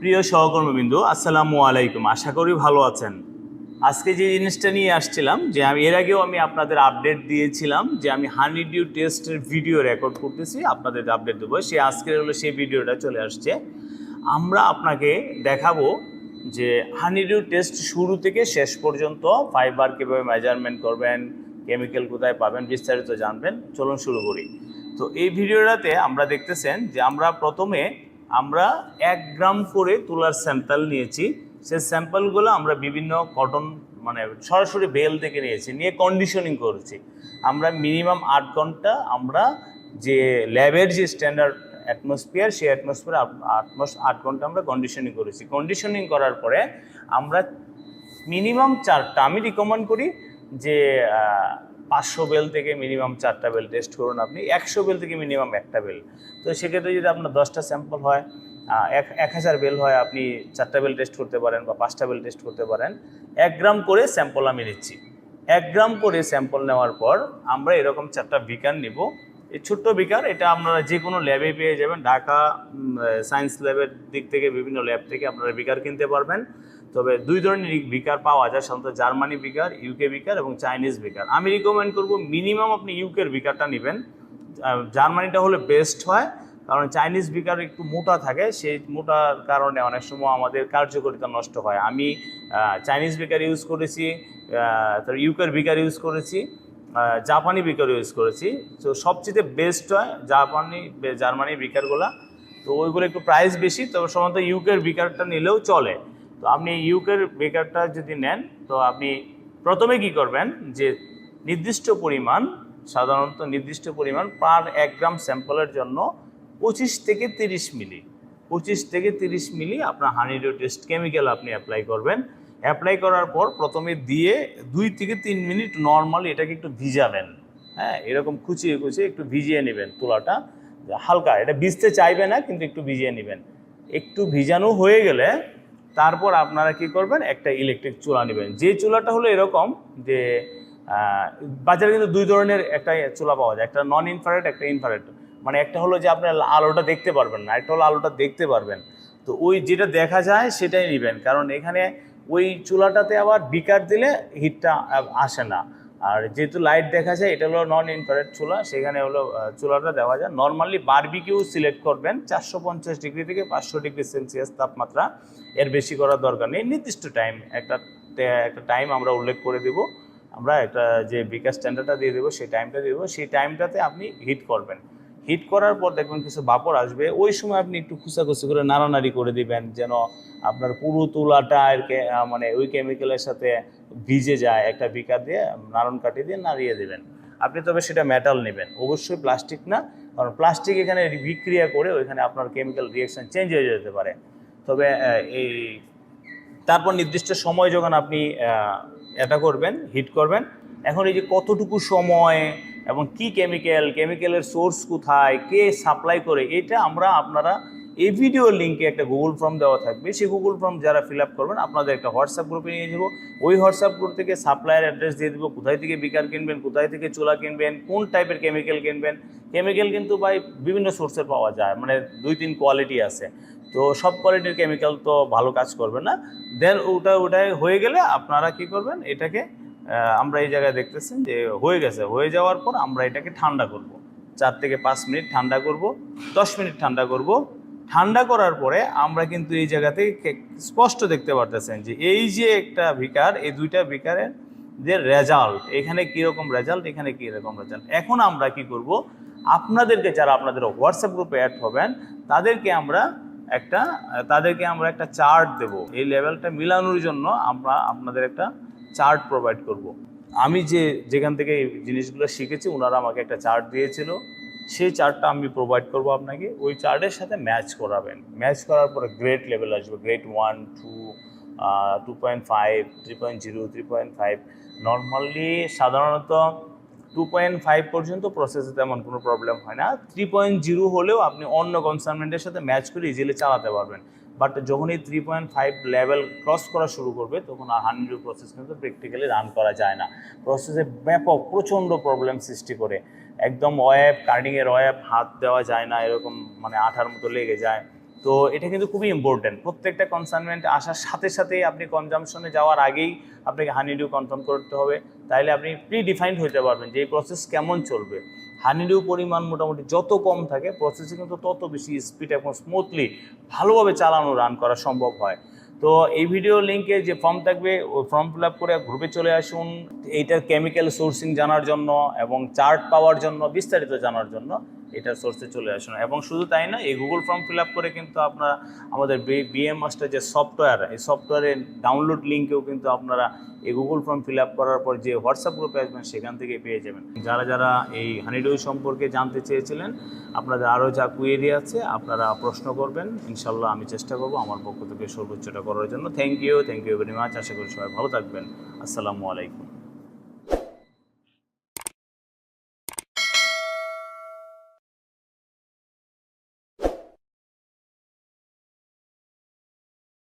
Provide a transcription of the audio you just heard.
প্রিয় সহকর্মীবৃন্দু, আসসালামু আলাইকুম। আশা করি ভালো আছেন। আজকে যে জিনিসটা নিয়ে আসছিলাম, যে আমি এর আগেও আপনাদের আপডেট দিয়েছিলাম যে আমি হানিডিউ টেস্টের ভিডিও রেকর্ড করতেছি, আপনাদের আপডেট দেবো। আজকের সেই ভিডিওটা চলে আসছে। আমরা আপনাকে দেখাবো যে হানিডিউ টেস্ট শুরু থেকে শেষ পর্যন্ত ফাইবার কীভাবে মেজারমেন্ট করবেন, কেমিক্যাল কোথায় পাবেন, বিস্তারিত জানবেন। চলুন শুরু করি। তো এই ভিডিওটাতে আমরা দেখতেছেন যে আমরা প্রথমে 1 গ্রাম করে তুলার স্যাম্পল নিয়েছি। সেই স্যাম্পলগুলো আমরা বিভিন্ন কটন সরাসরি বেল থেকে নিয়ে কন্ডিশনিং করেছি। আমরা মিনিমাম 8 ঘন্টা আমরা যে ল্যাবের যে স্ট্যান্ডার্ড অ্যাটমসফিয়ার, সেই অ্যাটমসফিয়ার 8 ঘন্টা আমরা কন্ডিশনিং করেছি। কন্ডিশনিং করার পরে আমরা মিনিমাম 4টা, আমি রিকমেন্ড করি যে 500 বেল থেকে মিনিমাম 4টা বেল টেস্ট করুন। আপনি 100 বেল থেকে মিনিমাম 1টা বেল। তো সেক্ষেত্রে যদি আপনার 10টা স্যাম্পল হয়, 1000 বেল হয়, আপনি 4টা বেল টেস্ট করতে পারেন বা 5টা বেল টেস্ট করতে পারেন। 1 গ্রাম করে স্যাম্পল আমি নিচ্ছি। 1 গ্রাম করে স্যাম্পল নেওয়ার পর আমরা এরকম 4টা বিকার নিব। এই ছোট্ট বিকার, এটা আপনারা যে কোনো ল্যাবে পেয়ে যাবেন। ঢাকা সায়েন্স ল্যাবের দিক থেকে, বিভিন্ন ল্যাব থেকে আপনারা বিকার কিনতে পারবেন। তবে 2 ধরনের বিকার পাওয়া যায় সাধারণত, জার্মানি বিকার, ইউকে বিকার এবং চাইনিজ বিকার। আমি রিকমেন্ড করব মিনিমাম আপনি ইউকের বিকারটা নেবেন। জার্মানিটা হলে বেস্ট হয়, কারণ চাইনিজ বিকার একটু মোটা থাকে, সেই মোটার কারণে অনেক সময় আমাদের কার্যকারিতা নষ্ট হয়। আমি চাইনিজ বিকার ইউজ করেছি, ইউকের বিকার ইউজ করেছি, জাপানি বিকার ইউজ করেছি। তো সবচেয়ে বেস্ট হয় জার্মানি বিকারগুলো। তো ওইগুলো একটু প্রাইস বেশি, তবে সাধারণত ইউকের বিকারটা নিলেও চলে। তো আপনি ইউকের বিকারটা যদি নেন, তো আপনি প্রথমে কি করবেন যে সাধারণত নির্দিষ্ট পরিমাণ পার 1 গ্রাম স্যাম্পলের জন্য 25 থেকে 30 মিলি আপনার হানিডিউ টেস্ট কেমিক্যাল আপনি অ্যাপ্লাই করবেন। অ্যাপ্লাই করার পর প্রথমে দিয়ে 2 থেকে 3 মিনিট নর্মালি এটাকে একটু ভিজাবেন। হ্যাঁ, এরকম কুচিয়ে একটু ভিজিয়ে নেবেন তুলাটা হালকা। এটা ভিজতে চাইবে না, কিন্তু একটু ভিজিয়ে নেবেন। একটু ভিজানো হয়ে গেলে তারপর আপনারা কি করবেন, একটা ইলেকট্রিক চুলা নেবেন। যে চুলাটা হলো এরকম যে বাজারে কিন্তু 2 ধরনের একটা চুলা পাওয়া যায়, একটা নন ইনফ্রারেড, একটা ইনফ্রারেড। একটা হলো যে আপনার আলোটা দেখতে পারবেন না, একটা হলো আলোটা দেখতে পারবেন। তো ওই যেটা দেখা যায় সেটাই নেবেন, কারণ এখানে ওই চুলাটাতে আবার বিকার দিলে হিটটা আসে না। আর যেহেতু লাইট দেখা যায়, এটা হলো নন ইনফ্রারেড চুলা, সেখানে হলো চুলাটা দেওয়া যায়। নর্মালি বারবিকিউ সিলেক্ট করবেন 450 ডিগ্রি থেকে 500 ডিগ্রি সেলসিয়াস তাপমাত্রা, এর বেশি করার দরকার নেই। নির্দিষ্ট টাইম, একটা টাইম আমরা উল্লেখ করে দেব। আমরা একটা যে বিকার স্ট্যান্ডার্ডটা দিয়ে দেবো, সেই টাইমটা দিয়ে দেবো। সেই টাইমটাতে আপনি হিট করবেন। হিট করার পর দেখবেন কিছু বাপর আসবে। ওই সময় আপনি একটু খুসাখুসি করে নাড়ানাড়ি করে দিবেন, যেন আপনার পুরো তুলাটা ওই কেমিক্যালের সাথে ভিজে যায়। একটা বিকার দিয়ে নাড়ন কাঠি দিয়ে নাড়িয়ে দেবেন আপনি। তবে সেটা মেটাল নেবেন, অবশ্যই প্লাস্টিক না, কারণ প্লাস্টিক এখানে বিক্রিয়া করে ওইখানে আপনার কেমিক্যাল রিয়াকশন চেঞ্জ হয়ে যেতে পারে। তবে তারপর নির্দিষ্ট সময় যখন আপনি এটা করবেন, হিট করবেন। এখন এই যে কতটুকু সময় এবং কি কেমিক্যালের সোর্স কোথায়, কে সাপ্লাই করে, এটা আপনারা এই ভিডিওর লিঙ্কে একটা গুগল ফর্ম দেওয়া থাকবে। সেই গুগল ফর্ম যারা ফিল আপ করবেন, আপনাদের একটা হোয়াটসঅ্যাপ গ্রুপে নিয়ে যাবো। ওই হোয়াটসঅ্যাপ গ্রুপ থেকে সাপ্লায়ার অ্যাড্রেস দিয়ে দেবো, কোথায় থেকে বিকার কিনবেন, কোথায় থেকে চুলা কিনবেন, কোন টাইপের কেমিক্যাল কিনবেন। কেমিক্যাল কিন্তু বিভিন্ন সোর্সের পাওয়া যায়, 2-3 কোয়ালিটি আছে। তো সব কোয়ালিটির কেমিক্যাল তো ভালো কাজ করবে না। দেন ওটাই হয়ে গেলে আপনারা কি করবেন, এটাকে আমরা এই জায়গায় দেখতেছেন যে হয়ে গেছে। হয়ে যাওয়ার পর আমরা এটাকে ঠান্ডা করব। 4 থেকে 5 মিনিট ঠান্ডা করব, 10 মিনিট ঠান্ডা করব। ঠান্ডা করার পরে আমরা কিন্তু এই জায়গাতে স্পষ্ট দেখতে পারতেছেন যে এই যে একটা বিকার, এই 2টা বিকারের যে রেজাল্ট, এখানে কীরকম রেজাল্ট, এখানে কীরকম রেজাল্ট। এখন আমরা কি করব, আপনাদেরকে, যারা আপনাদের হোয়াটসঅ্যাপ গ্রুপে অ্যাড হবেন, তাদেরকে আমরা একটা চার্ট দেব। এই লেভেলটা মিলানোর জন্য আমরা আপনাদের একটা চার্ট প্রোভাইড করব। আমি যেখান থেকে এই জিনিসগুলো শিখেছি, ওনারা আমাকে একটা চার্ট দিয়েছিল। সেই চার্টটা আমি প্রোভাইড করব আপনাকে। ওই চার্টের সাথে ম্যাচ করাবেন। ম্যাচ করার পরে গ্রেড লেভেল আসবে, গ্রেড 1, 2, 2.5, 3.0, 3.5। নর্মালি সাধারণত 2.5 পর্যন্ত প্রসেসে তেমন কোনো প্রবলেম হয় না। 3.0 হলেও আপনি অন্য কনসার্নমেন্টের সাথে ম্যাচ করে ইজিলি চালাতে পারবেন। বাট যখন এই 3.5 লেভেল ক্রস করা শুরু করবে, তখন আর হানিডিউ প্রসেস কিন্তু প্র্যাকটিক্যালি রান করা যায় না। প্রসেসে প্রচণ্ড প্রবলেম সৃষ্টি করে। একদম কার্ডিংয়ের হাত দেওয়া যায় না, এরকম আঠার মতো লেগে যায়। তো এটা কিন্তু খুবই ইম্পর্টেন্ট। প্রত্যেকটা কনসাইনমেন্ট আসার সাথে সাথেই আপনি কনজামশনে যাওয়ার আগেই আপনাকে হানিডিউ কনফার্ম করতে হবে, তাইলে আপনি প্রি ডিফাইন্ড হতে পারবেন যে এই প্রসেস কেমন চলবে। হানিডিউ পরিমাণ মোটামুটি যত কম থাকে প্রসেসে কিন্তু তত বেশি স্পিড এবং স্মুথলি ভালোভাবে চালানো রান করা সম্ভব হয়। তো এই ভিডিও লিঙ্কে যে ফর্ম থাকবে ওই ফর্ম ফিল আপ করে গ্রুপে চলে আসুন এইটার কেমিক্যাল সোর্সিং জানার জন্য এবং চার্ট পাওয়ার জন্য, বিস্তারিত জানার জন্য এটার সোর্সে চলে আসুন। এবং শুধু তাই না, এই গুগল ফর্ম ফিল আপ করে কিন্তু আপনারা আমাদের বিএম মাস্টার যে সফটওয়্যার, এই সফটওয়্যারের ডাউনলোড লিঙ্কেও কিন্তু আপনারা এই গুগল ফর্ম ফিল আপ করার পর যে হোয়াটসঅ্যাপ গ্রুপে আসবেন সেখান থেকে পেয়ে যাবেন। যারা যারা এই হানিডিউ সম্পর্কে জানতে চেয়েছিলেন, আপনাদের আরও যা কুয়েরি আছে আপনারা প্রশ্ন করবেন, ইনশাল্লাহ আমি চেষ্টা করবো আমার পক্ষ থেকে সর্বোচ্চটা করার জন্য। Thank you very much. আশা করি সবাই ভালো থাকবেন। আসসালামু আলাইকুম।